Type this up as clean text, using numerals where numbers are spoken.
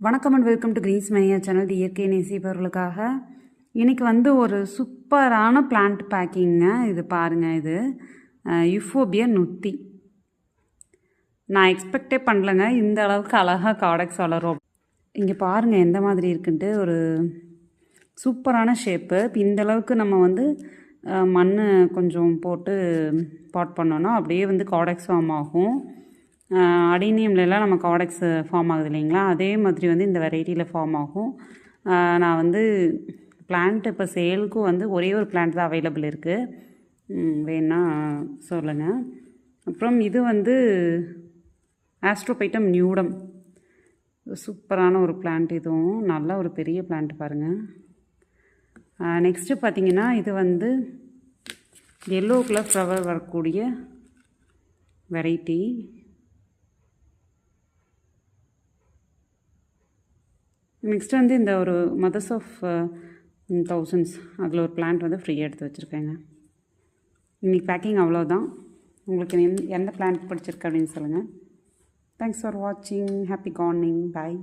வணக்கம் and welcome to Green's மணியா channel. இயற்கை நேசிப்பவர்களுக்காக இன்றைக்கி ஒரு சூப்பரான பிளான்ட் பேக்கிங்க. இது பாருங்கள், இது யுஃபோபியா நுத்தி. நான் எக்ஸ்பெக்டே பண்ணலைங்க இந்த அளவுக்கு அழகாக காடெக்ஸ் வளரும். இங்கே பாருங்கள் எந்த மாதிரி இருக்குன்ட்டு. ஒரு சூப்பரான ஷேப்பு. இப்போ இந்த அளவுக்கு நம்ம மண் கொஞ்சம் போட்டு பாட் பண்ணோன்னா அப்படியே காடெக்ஸ் ஃபார்ம் ஆகும். அடினியம்லாம் நம்ம காடெக்ஸ் ஃபார்ம் ஆகுது இல்லைங்களா, அதே மாதிரி இந்த வெரைட்டியில் ஃபார்ம் ஆகும். நான் பிளான்ட் இப்போ சேலுக்கும் ஒரே ஒரு பிளான்ட் தான் அவைலபிள் இருக்குது, வேணா சொல்லுங்கள். அப்புறம் இது ஆஸ்ட்ரோபைட்டம் நியூடம், சூப்பரான ஒரு பிளான்ட். இதுவும் நல்ல ஒரு பெரிய பிளான்ட் பாருங்கள். நெக்ஸ்ட்டு பார்த்திங்கன்னா இது எல்லோ கலர் ஃப்ளவர் வரக்கூடிய வெரைட்டி. நெக்ஸ்ட் இந்த ஒரு மதர்ஸ் ஆஃப் தௌசண்ட்ஸ், அதில் ஒரு பிளான்ட் ஃப்ரீயாக எடுத்து வச்சுருக்கேங்க. இன்றைக்கி பேக்கிங் அவ்வளோதான். உங்களுக்கு எந்த பிளான்ட் பிடிச்சிருக்கு அப்படின்னு சொல்லுங்கள். தேங்க்ஸ் ஃபார் வாட்சிங். Happy gardening. பாய்.